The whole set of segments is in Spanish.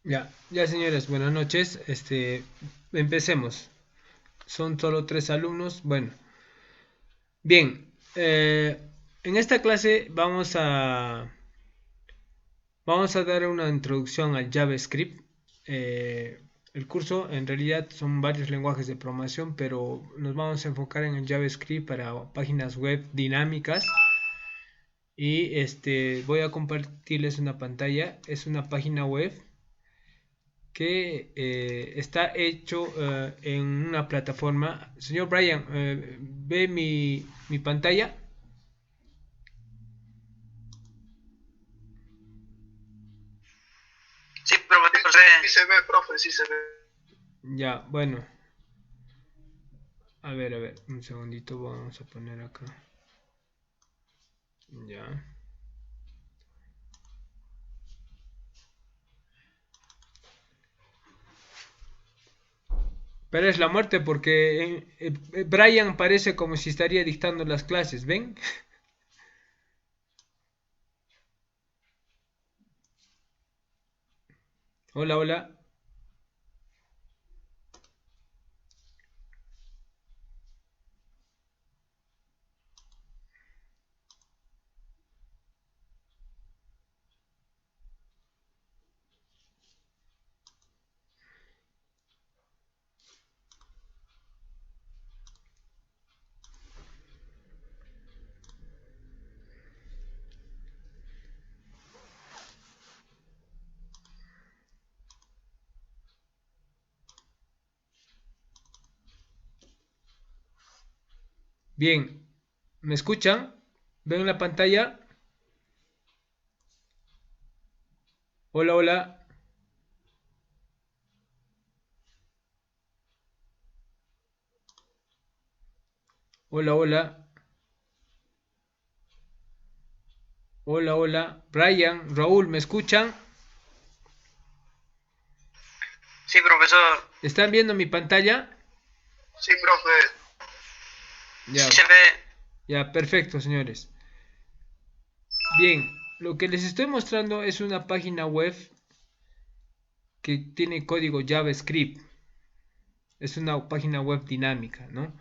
Ya señores, buenas noches. Empecemos. Son solo tres alumnos. Bueno, bien. En esta clase vamos a dar una introducción al JavaScript. El curso en realidad son varios lenguajes de programación, pero nos vamos a enfocar en el JavaScript para páginas web dinámicas. Y voy a compartirles una pantalla. Es una página web que está hecho en una plataforma. Señor Brian, ¿ve mi pantalla? Sí, profesor. Sí se ve, profe, sí se ve. Ya, bueno. A ver, un segundito, vamos a poner acá. Ya. Pero es la muerte porque Brian parece como si estaría dictando las clases, ¿ven? Hola, hola. Bien, ¿me escuchan? ¿Ven la pantalla? Hola, hola. Hola, hola. Hola, hola. Brian, Raúl, ¿me escuchan? Sí, profesor. ¿Están viendo mi pantalla? Sí, profe. Ya, Sí se ve. ya, perfecto, señores. Bien, lo que les estoy mostrando es una página web que tiene código JavaScript. Es una página web dinámica, ¿no?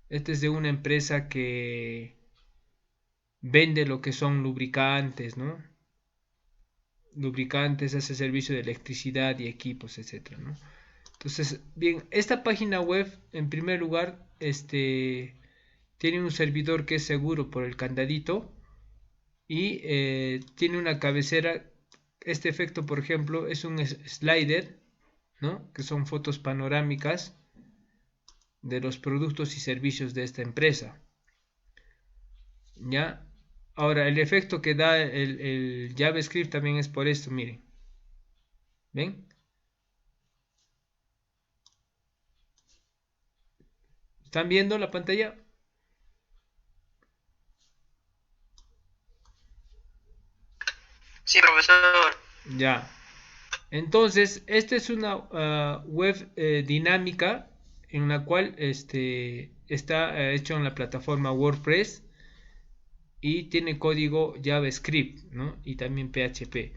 Esta es de una empresa que vende lo que son lubricantes, ¿no? Lubricantes, hace servicio de electricidad y equipos, etcétera, ¿no? Entonces, bien, esta página web, en primer lugar, tiene un servidor que es seguro por el candadito y tiene una cabecera. Este efecto, por ejemplo, es un slider, ¿no? Que son fotos panorámicas de los productos y servicios de esta empresa. ¿Ya? Ahora, el efecto que da el JavaScript también es por esto, miren. ¿Ven? ¿Están viendo la pantalla? Sí, profesor. Ya. Entonces, esta es una web dinámica en la cual está hecho en la plataforma WordPress y tiene código JavaScript, ¿no? Y también PHP.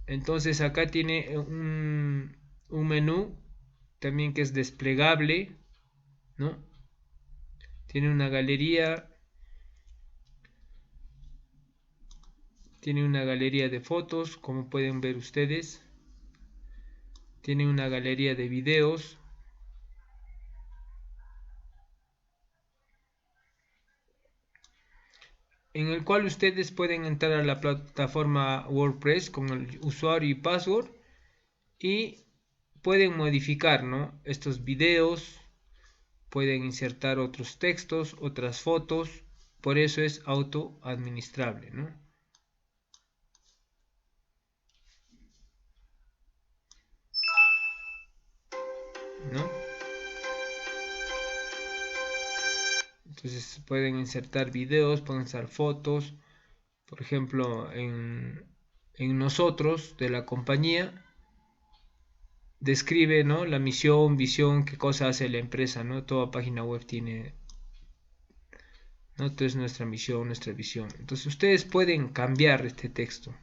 Entonces acá tiene un menú también que es desplegable, ¿no? Tiene tiene una galería de fotos, como pueden ver ustedes. Tiene una galería de videos. En el cual ustedes pueden entrar a la plataforma WordPress con el usuario y password y pueden modificar, ¿no? Estos videos, pueden insertar otros textos, otras fotos, por eso es auto administrable, ¿no? ¿No? Entonces pueden insertar videos, pueden insertar fotos, por ejemplo, en nosotros de la compañía describe, ¿no? La misión, visión, qué cosa hace la empresa, ¿no? Toda página web tiene, ¿no? Entonces nuestra misión, nuestra visión. Entonces ustedes pueden cambiar este texto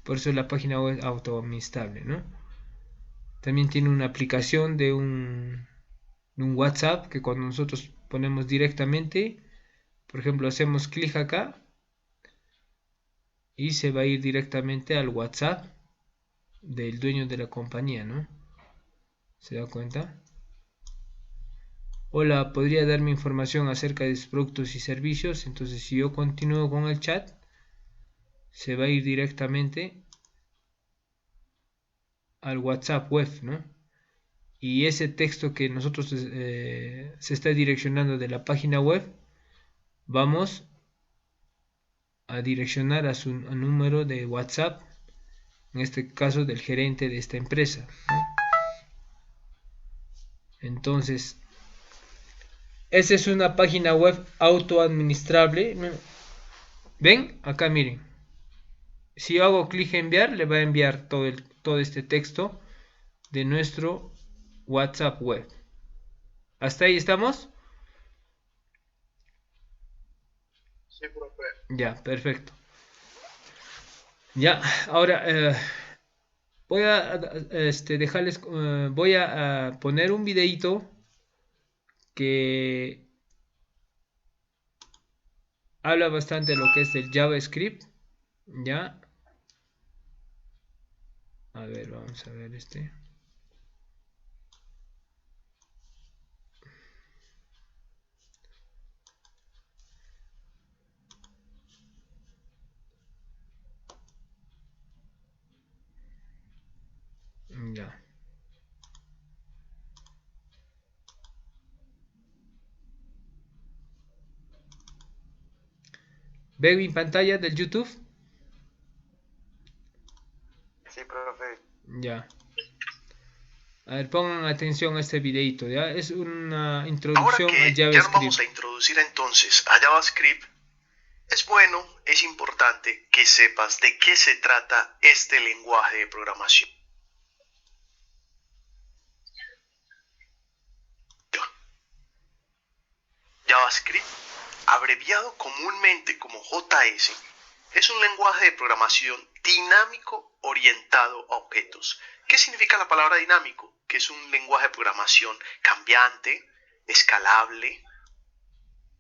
Por eso la página web autoadministrable, ¿no? También tiene una aplicación de un WhatsApp que cuando nosotros ponemos directamente, por ejemplo, hacemos clic acá y se va a ir directamente al WhatsApp del dueño de la compañía, ¿no? ¿Se da cuenta? Hola, ¿podría darme información acerca de sus productos y servicios? Entonces, si yo continúo con el chat, se va a ir directamente al WhatsApp web, ¿no? Y ese texto que nosotros se está direccionando de la página web, vamos a direccionar a su número de WhatsApp, en este caso del gerente de esta empresa, ¿no? Entonces, esa es una página web autoadministrable, ¿no? ¿Ven? Acá miren. Si yo hago clic en enviar, le va a enviar todo este texto de nuestro WhatsApp web. ¿Hasta ahí estamos? Sí, profe. Ya, perfecto. Ya, ahora voy a dejarles, voy a poner un videito que habla bastante de lo que es el JavaScript. Ya, a ver, vamos a ver este. Ya. ¿Ven mi pantalla del YouTube? Sí, profe. Ya. A ver, pongan atención a este videito, ¿ya? Es una Ahora introducción a que ya nos JavaScript. vamos a introducir entonces a JavaScript, es bueno, es importante que sepas de qué se trata este lenguaje de programación. JavaScript, abreviado comúnmente como JS, es un lenguaje de programación dinámico orientado a objetos. ¿Qué significa la palabra dinámico? Que es un lenguaje de programación cambiante, escalable,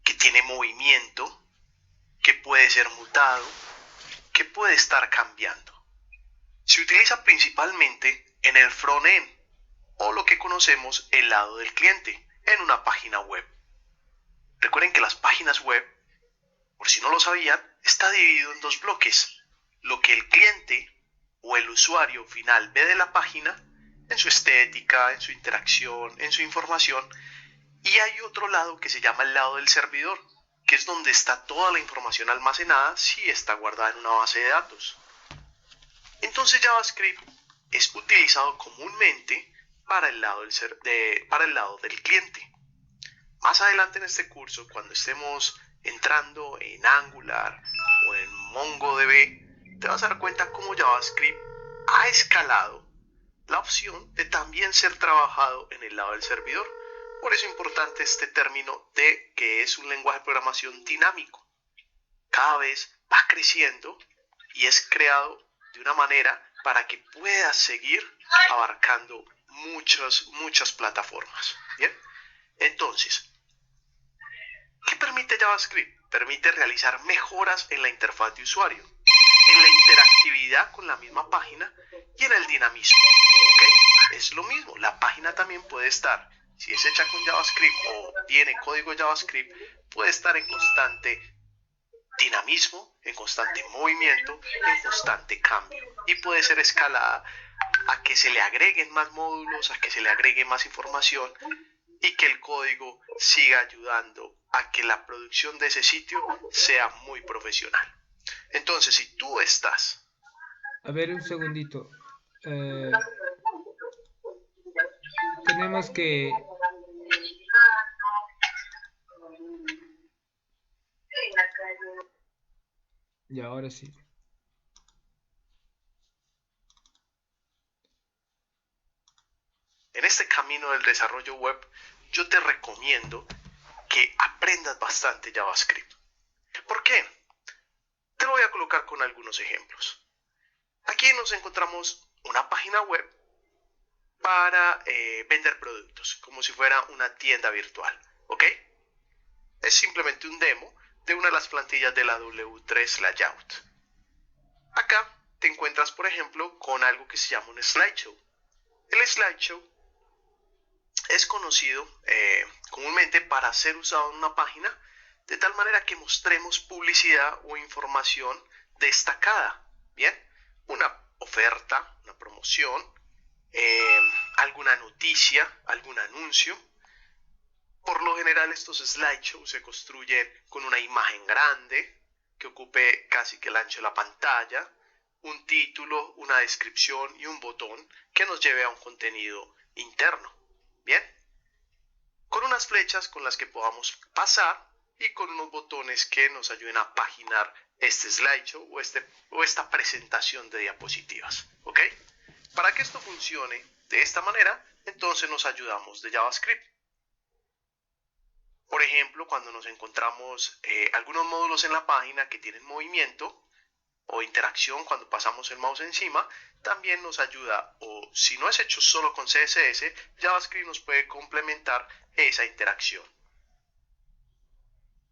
que tiene movimiento, que puede ser mutado, que puede estar cambiando. Se utiliza principalmente en el front-end, o lo que conocemos el lado del cliente, en una página web. Recuerden que las páginas web, por si no lo sabían, está dividido en dos bloques. Lo que el cliente o el usuario final ve de la página, en su estética, en su interacción, en su información, y hay otro lado que se llama el lado del servidor, que es donde está toda la información almacenada si está guardada en una base de datos. Entonces JavaScript es utilizado comúnmente para el lado del cliente. Más adelante en este curso, cuando estemos entrando en Angular o en MongoDB, te vas a dar cuenta cómo JavaScript ha escalado la opción de también ser trabajado en el lado del servidor. Por eso es importante este término de que es un lenguaje de programación dinámico. Cada vez va creciendo y es creado de una manera para que pueda seguir abarcando muchas plataformas. ¿Bien? Entonces, ¿qué permite JavaScript? Permite realizar mejoras en la interfaz de usuario, en la interactividad con la misma página y en el dinamismo. ¿Okay? Es lo mismo, la página también puede estar, si es hecha con JavaScript o tiene código JavaScript, puede estar en constante dinamismo, en constante movimiento, en constante cambio, y puede ser escalada a que se le agreguen más módulos, a que se le agregue más información y que el código siga ayudando a que la producción de ese sitio sea muy profesional. Entonces, si tú estás... A ver, un segundito. Tenemos que... Ya, ahora sí. En este camino del desarrollo web, yo te recomiendo que aprendas bastante JavaScript. ¿Por qué? Te lo voy a colocar con algunos ejemplos. Aquí nos encontramos una página web para vender productos, como si fuera una tienda virtual, ¿ok? Es simplemente un demo de una de las plantillas de la W3 Layout. Acá te encuentras, por ejemplo, con algo que se llama un slideshow. El slideshow es conocido comúnmente para ser usado en una página de tal manera que mostremos publicidad o información destacada, ¿bien? Una oferta, una promoción, alguna noticia, algún anuncio. Por lo general estos slideshows se construyen con una imagen grande que ocupe casi que el ancho de la pantalla, un título, una descripción y un botón que nos lleve a un contenido interno. Bien, con unas flechas con las que podamos pasar y con unos botones que nos ayuden a paginar este slideshow o esta presentación de diapositivas, ¿ok? Para que esto funcione de esta manera, entonces nos ayudamos de JavaScript. Por ejemplo, cuando nos encontramos algunos módulos en la página que tienen movimiento o interacción cuando pasamos el mouse encima, también nos ayuda, o si no es hecho solo con CSS, JavaScript nos puede complementar esa interacción.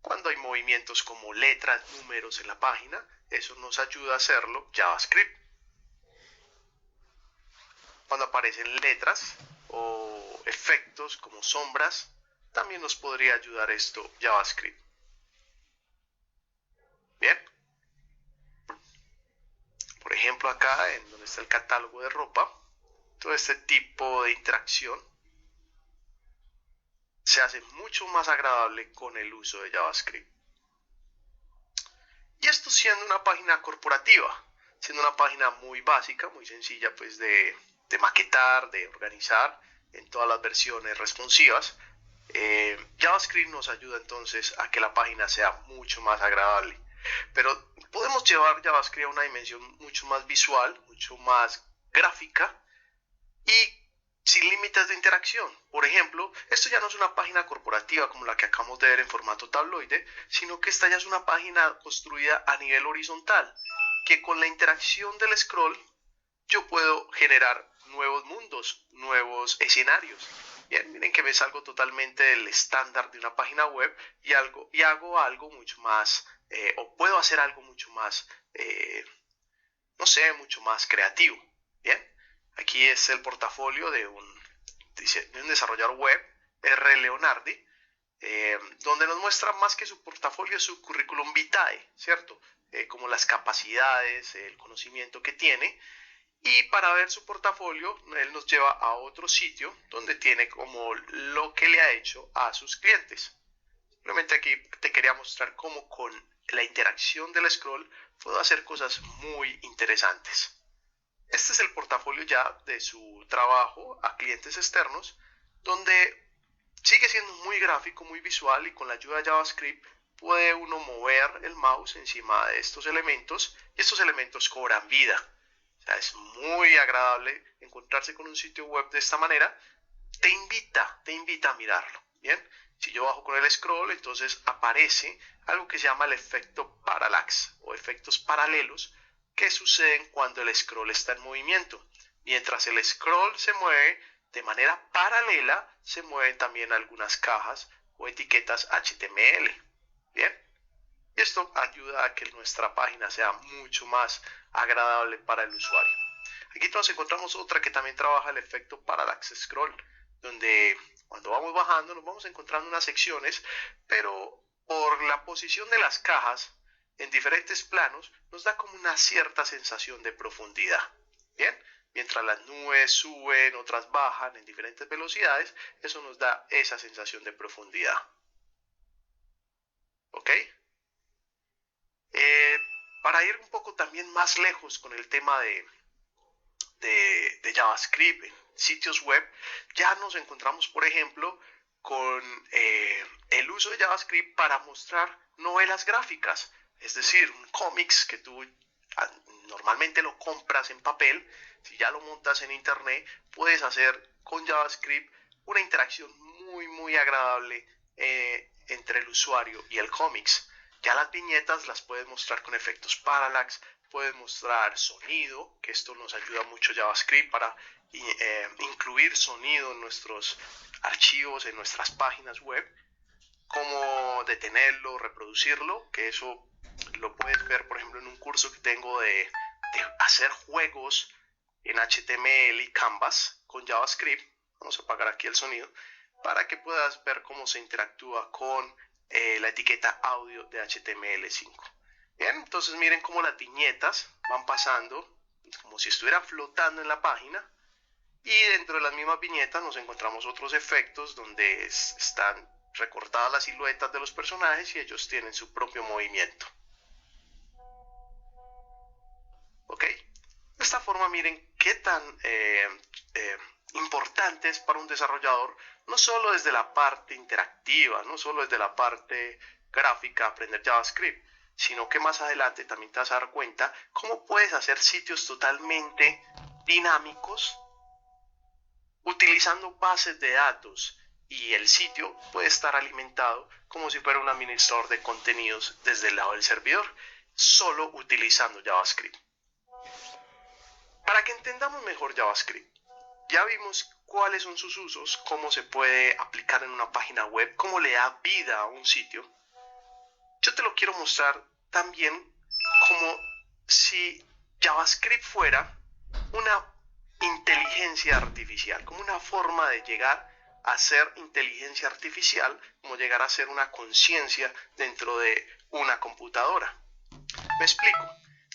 Cuando hay movimientos como letras, números en la página, eso nos ayuda a hacerlo JavaScript. Cuando aparecen letras o efectos como sombras, también nos podría ayudar esto JavaScript. Bien. Por ejemplo, acá en donde está el catálogo de ropa, todo este tipo de interacción se hace mucho más agradable con el uso de JavaScript. Y esto siendo una página corporativa, siendo una página muy básica, muy sencilla pues de maquetar, de organizar en todas las versiones responsivas, JavaScript nos ayuda entonces a que la página sea mucho más agradable. Pero podemos llevar JavaScript a una dimensión mucho más visual, mucho más gráfica y sin límites de interacción. Por ejemplo, esto ya no es una página corporativa como la que acabamos de ver en formato tabloide, sino que esta ya es una página construida a nivel horizontal, que con la interacción del scroll yo puedo generar nuevos mundos, nuevos escenarios. Bien, miren que me salgo totalmente del estándar de una página web y hago algo mucho más, o puedo hacer algo mucho más, no sé, mucho más creativo. Bien, aquí es el portafolio de un desarrollador web, R. Leonardi, donde nos muestra más que su portafolio, su currículum vitae, ¿cierto? Como las capacidades, el conocimiento que tiene. Y para ver su portafolio, él nos lleva a otro sitio donde tiene como lo que le ha hecho a sus clientes. Simplemente aquí te quería mostrar cómo con la interacción del scroll puedo hacer cosas muy interesantes. Este es el portafolio ya de su trabajo a clientes externos, donde sigue siendo muy gráfico, muy visual, y con la ayuda de JavaScript puede uno mover el mouse encima de estos elementos y estos elementos cobran vida. O sea, es muy agradable encontrarse con un sitio web de esta manera. Te invita a mirarlo. Bien, si yo bajo con el scroll, entonces aparece algo que se llama el efecto parallax o efectos paralelos que suceden cuando el scroll está en movimiento. Mientras el scroll se mueve de manera paralela, se mueven también algunas cajas o etiquetas HTML. Bien. Esto ayuda a que nuestra página sea mucho más agradable para el usuario. Aquí nos encontramos otra que también trabaja el efecto parallax scroll, donde cuando vamos bajando nos vamos encontrando unas secciones, pero por la posición de las cajas en diferentes planos nos da como una cierta sensación de profundidad. Bien, mientras las nubes suben, otras bajan en diferentes velocidades, eso nos da esa sensación de profundidad. ¿Ok? Para ir un poco también más lejos con el tema de JavaScript en sitios web, ya nos encontramos, por ejemplo, con el uso de JavaScript para mostrar novelas gráficas, es decir, un cómics que tú normalmente lo compras en papel. Si ya lo montas en internet, puedes hacer con JavaScript una interacción muy agradable entre el usuario y el cómics. Ya las viñetas las puedes mostrar con efectos parallax, puedes mostrar sonido, que esto nos ayuda mucho JavaScript para incluir sonido en nuestros archivos, en nuestras páginas web, cómo detenerlo, reproducirlo, que eso lo puedes ver, por ejemplo, en un curso que tengo de hacer juegos en HTML y Canvas con JavaScript. Vamos a apagar aquí el sonido para que puedas ver cómo se interactúa con la etiqueta audio de HTML5. Bien, entonces miren cómo las viñetas van pasando como si estuvieran flotando en la página, y dentro de las mismas viñetas nos encontramos otros efectos donde están recortadas las siluetas de los personajes y ellos tienen su propio movimiento. ¿Ok? De esta forma miren qué tan importante es para un desarrollador, no solo desde la parte interactiva, no solo desde la parte gráfica aprender JavaScript, sino que más adelante también te vas a dar cuenta cómo puedes hacer sitios totalmente dinámicos utilizando bases de datos, y el sitio puede estar alimentado como si fuera un administrador de contenidos desde el lado del servidor, solo utilizando JavaScript. Para que entendamos mejor JavaScript, ya vimos cuáles son sus usos, cómo se puede aplicar en una página web, cómo le da vida a un sitio. Yo te lo quiero mostrar también como si JavaScript fuera una inteligencia artificial, como una forma de llegar a ser inteligencia artificial, como llegar a ser una conciencia dentro de una computadora. Me explico.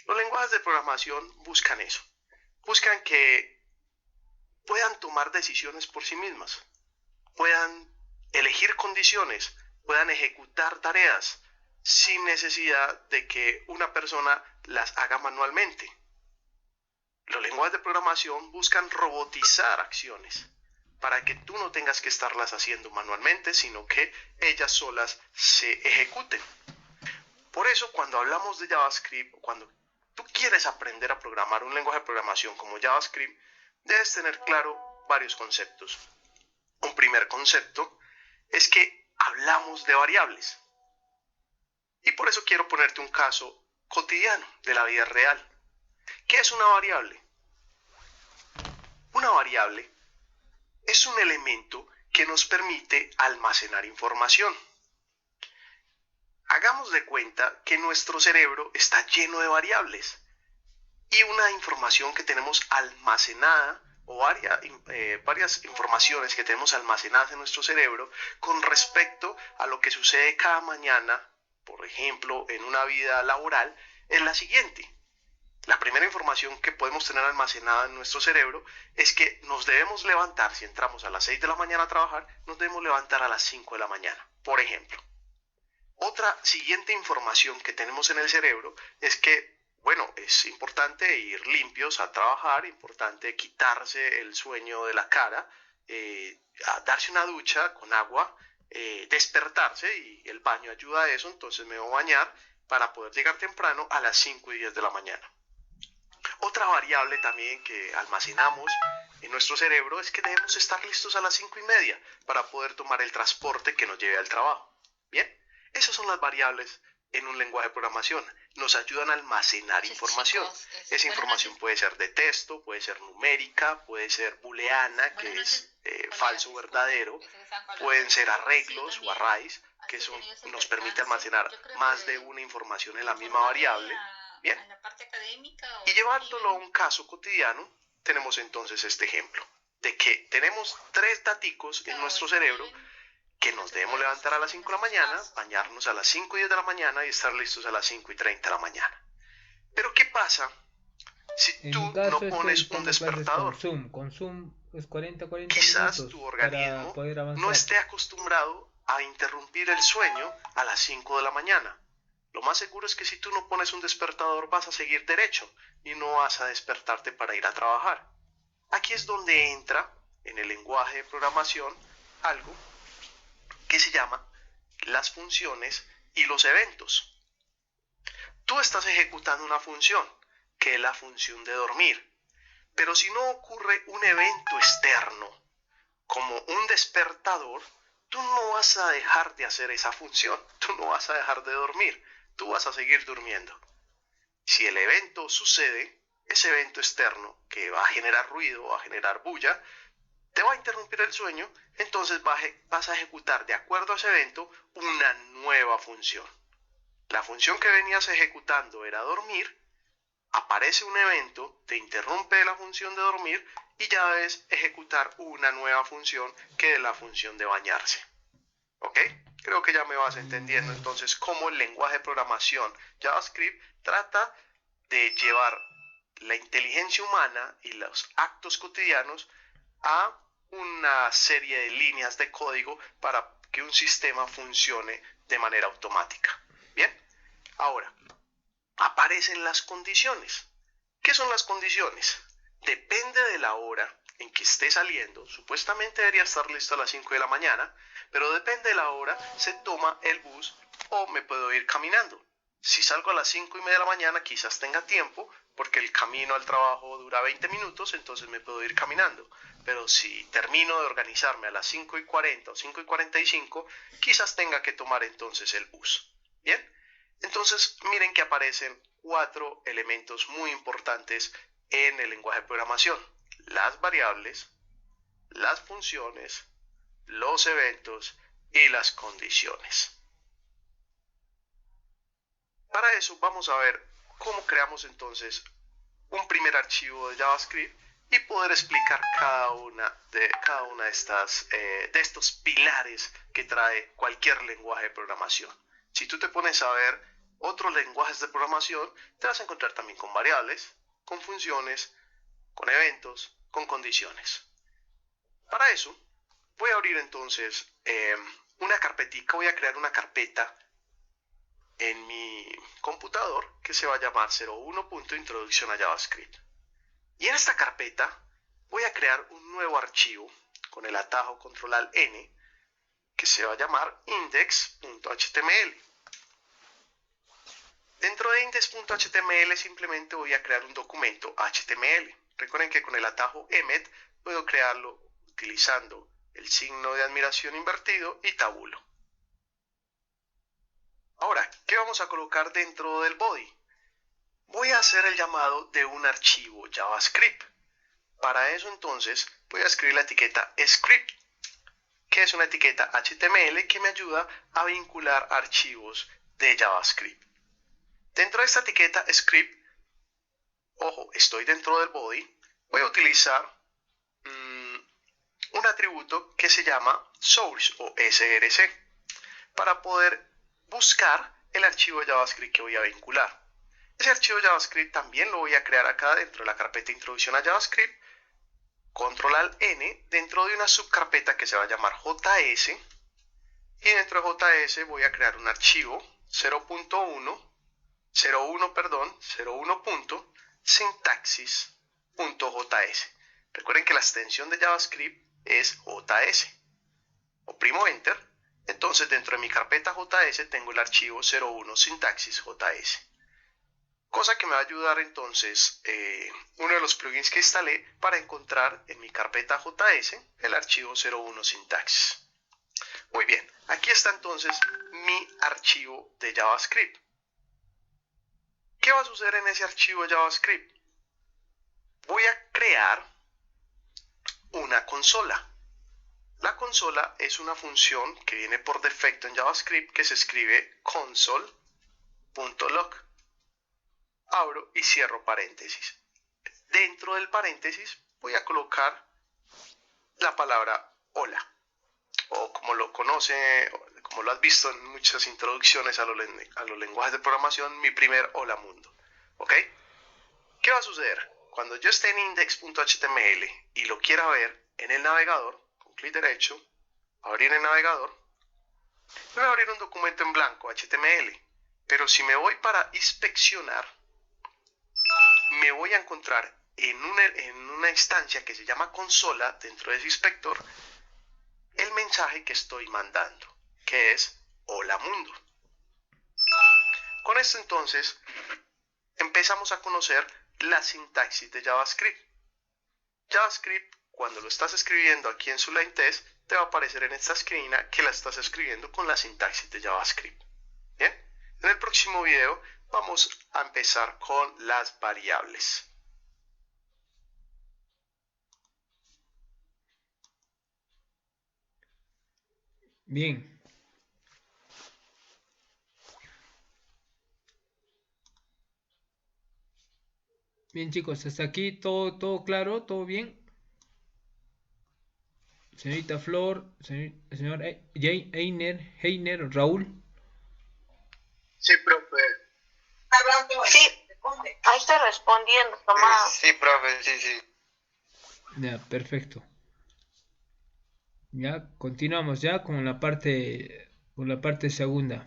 Los lenguajes de programación buscan eso. Buscan que puedan tomar decisiones por sí mismas, puedan elegir condiciones, puedan ejecutar tareas sin necesidad de que una persona las haga manualmente. Los lenguajes de programación buscan robotizar acciones para que tú no tengas que estarlas haciendo manualmente, sino que ellas solas se ejecuten. Por eso, cuando hablamos de JavaScript, cuando tú quieres aprender a programar un lenguaje de programación como JavaScript, debes tener claro varios conceptos. Un primer concepto es que hablamos de variables. Y por eso quiero ponerte un caso cotidiano de la vida real. ¿Qué es una variable? Una variable es un elemento que nos permite almacenar información. Hagamos de cuenta que nuestro cerebro está lleno de variables y una información que tenemos almacenada, o varias informaciones que tenemos almacenadas en nuestro cerebro con respecto a lo que sucede cada mañana, por ejemplo, en una vida laboral, es la siguiente. La primera información que podemos tener almacenada en nuestro cerebro es que nos debemos levantar, si entramos a las 6 de la mañana a trabajar, nos debemos levantar a las 5 de la mañana, por ejemplo. Otra siguiente información que tenemos en el cerebro es que, bueno, es importante ir limpios a trabajar, importante quitarse el sueño de la cara, darse una ducha con agua, despertarse, y el baño ayuda a eso, entonces me voy a bañar para poder llegar temprano a las 5 y 10 de la mañana. Otra variable también que almacenamos en nuestro cerebro es que debemos estar listos a las 5 y media para poder tomar el transporte que nos lleve al trabajo. Bien, esas son las variables en un lenguaje de programación. Nos ayudan a almacenar información. Esa información puede ser de texto, puede ser numérica, puede ser booleana, que es falso o verdadero, pueden ser arreglos o arrays, que eso nos permite almacenar más de una información en la misma variable. Bien, y llevándolo a un caso cotidiano, tenemos entonces este ejemplo de que tenemos 3 daticos en nuestro cerebro que nos debemos levantar a las 5 de la mañana, bañarnos a las 5 y 10 de la mañana y estar listos a las 5 y 30 de la mañana. Pero ¿qué pasa si tú no pones un despertador? Con Zoom es 40 Quizás minutos tu organismo para poder avanzar. no esté acostumbrado a interrumpir el sueño a las 5 de la mañana. Lo más seguro es que si tú no pones un despertador vas a seguir derecho y no vas a despertarte para ir a trabajar. Aquí es donde entra en el lenguaje de programación algo que se llama las funciones y los eventos. Tú estás ejecutando una función, que es la función de dormir, pero si no ocurre un evento externo, como un despertador, tú no vas a dejar de hacer esa función, tú no vas a dejar de dormir, tú vas a seguir durmiendo. Si el evento sucede, ese evento externo que va a generar ruido, va a generar bulla, te va a interrumpir el sueño, entonces vas a ejecutar de acuerdo a ese evento una nueva función. La función que venías ejecutando era dormir, aparece un evento, te interrumpe la función de dormir y ya debes ejecutar una nueva función que es la función de bañarse. ¿Ok? Creo que ya me vas entendiendo entonces cómo el lenguaje de programación JavaScript trata de llevar la inteligencia humana y los actos cotidianos a una serie de líneas de código para que un sistema funcione de manera automática. Bien, ahora aparecen las condiciones. ¿Qué son las condiciones? Depende de la hora en que esté saliendo. Supuestamente debería estar listo a las 5 de la mañana, pero depende de la hora, se toma el bus o me puedo ir caminando. Si salgo a las 5:30 de la mañana, quizás tenga tiempo, porque el camino al trabajo dura 20 minutos, entonces me puedo ir caminando. Pero si termino de organizarme a las 5:40 o 5:45, quizás tenga que tomar entonces el bus. Bien, entonces miren que aparecen 4 elementos muy importantes en el lenguaje de programación: las variables, las funciones, los eventos y las condiciones. Para eso vamos a ver cómo creamos entonces un primer archivo de JavaScript y poder explicar cada una de estos pilares que trae cualquier lenguaje de programación. Si tú te pones a ver otros lenguajes de programación, te vas a encontrar también con variables, con funciones, con eventos, con condiciones. Para eso voy a abrir entonces una carpetica, voy a crear una carpeta en mi computador que se va a llamar 01.introducción a JavaScript. Y en esta carpeta voy a crear un nuevo archivo con el atajo Control+N que se va a llamar index.html. Dentro de index.html simplemente voy a crear un documento HTML. Recuerden que con el atajo emmet puedo crearlo utilizando el signo de admiración invertido y tabulo. Ahora, ¿qué vamos a colocar dentro del body? Voy a hacer el llamado de un archivo JavaScript. Para eso entonces voy a escribir la etiqueta script, que es una etiqueta HTML que me ayuda a vincular archivos de JavaScript. Dentro de esta etiqueta script, ojo, estoy dentro del body, voy a utilizar un atributo que se llama source o src para poder buscar el archivo de JavaScript que voy a vincular. Ese archivo JavaScript también lo voy a crear acá dentro de la carpeta Introducción a JavaScript, Control+N, dentro de una subcarpeta que se va a llamar JS, y dentro de JS voy a crear un archivo 01.sintaxis.js. Recuerden que la extensión de JavaScript es JS. Oprimo Enter. Entonces dentro de mi carpeta JS tengo el archivo 01.sintaxis.js. Cosa que me va a ayudar entonces uno de los plugins que instalé para encontrar en mi carpeta JS el archivo 01.sintaxis. Muy bien, aquí está entonces mi archivo de JavaScript. ¿Qué va a suceder en ese archivo de JavaScript? Voy a crear una consola. La consola es una función que viene por defecto en JavaScript que se escribe console.log. Abro y cierro paréntesis. Dentro del paréntesis voy a colocar la palabra hola, o como lo conoce, como lo has visto en muchas introducciones a los lenguajes de programación, mi primer hola mundo. ¿Ok? ¿Qué va a suceder? Cuando yo esté en index.html y lo quiera ver en el navegador, con clic derecho, abrir el navegador, me va a abrir un documento en blanco HTML. Pero si me voy para inspeccionar, me voy a encontrar en una instancia que se llama consola dentro de ese inspector el mensaje que estoy mandando, que es hola mundo. Con esto entonces empezamos a conocer la sintaxis de JavaScript. JavaScript, cuando lo estás escribiendo aquí en su line test, te va a aparecer en esta esquina que la estás escribiendo con la sintaxis de JavaScript. Bien, en el próximo video Vamos a empezar con las variables. Bien. Bien, chicos, hasta aquí todo claro, todo bien. Señorita Flor, señor Heiner, Raúl. Sí, profe. Sí, ahí estoy respondiendo, Tomás. Sí, profe, sí. Ya, perfecto. Ya, continuamos ya con la parte segunda.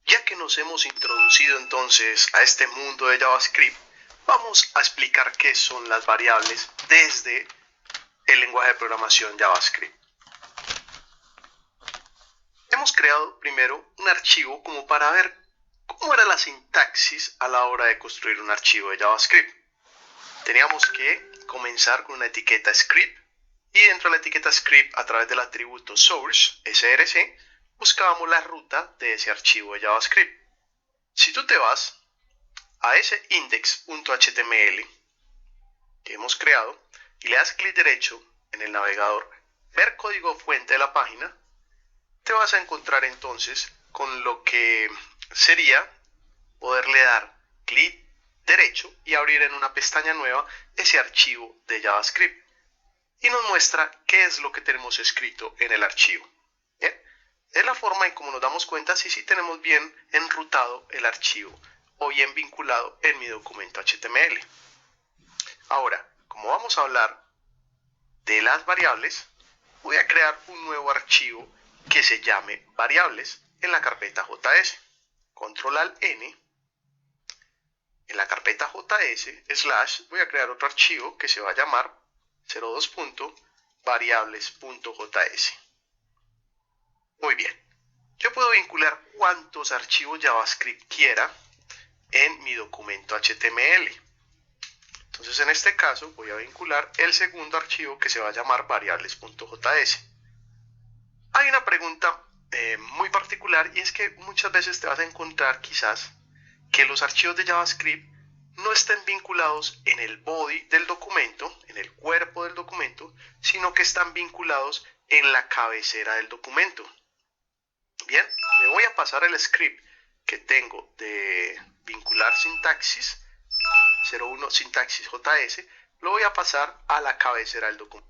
Ya que nos hemos introducido entonces a este mundo de JavaScript, vamos a explicar qué son las variables desde el lenguaje de programación JavaScript. Hemos creado primero un archivo como para ver cómo era la sintaxis a la hora de construir un archivo de JavaScript. Teníamos que comenzar con una etiqueta script y dentro de la etiqueta script, a través del atributo source, src, buscábamos la ruta de ese archivo de JavaScript. Si tú te vas a ese index.html que hemos creado y le das clic derecho en el navegador, ver código fuente de la página, te vas a encontrar entonces con lo que sería poderle dar clic derecho y abrir en una pestaña nueva ese archivo de JavaScript. Y nos muestra qué es lo que tenemos escrito en el archivo. ¿Bien? Es la forma en cómo nos damos cuenta si tenemos bien enrutado el archivo o bien vinculado en mi documento HTML. Ahora, como vamos a hablar de las variables, voy a crear un nuevo archivo que se llame variables en la carpeta JS. Control Alt N. En la carpeta JS, voy a crear otro archivo que se va a llamar 02.variables.js. Muy bien. Yo puedo vincular cuantos archivos JavaScript quiera en mi documento HTML. Entonces, en este caso, voy a vincular el segundo archivo que se va a llamar variables.js. Hay una pregunta muy particular y es que muchas veces te vas a encontrar quizás que los archivos de JavaScript no estén vinculados en el body del documento, en el cuerpo del documento, sino que están vinculados en la cabecera del documento. Bien, me voy a pasar el script que tengo de vincular sintaxis, 01 sintaxis JS, lo voy a pasar a la cabecera del documento.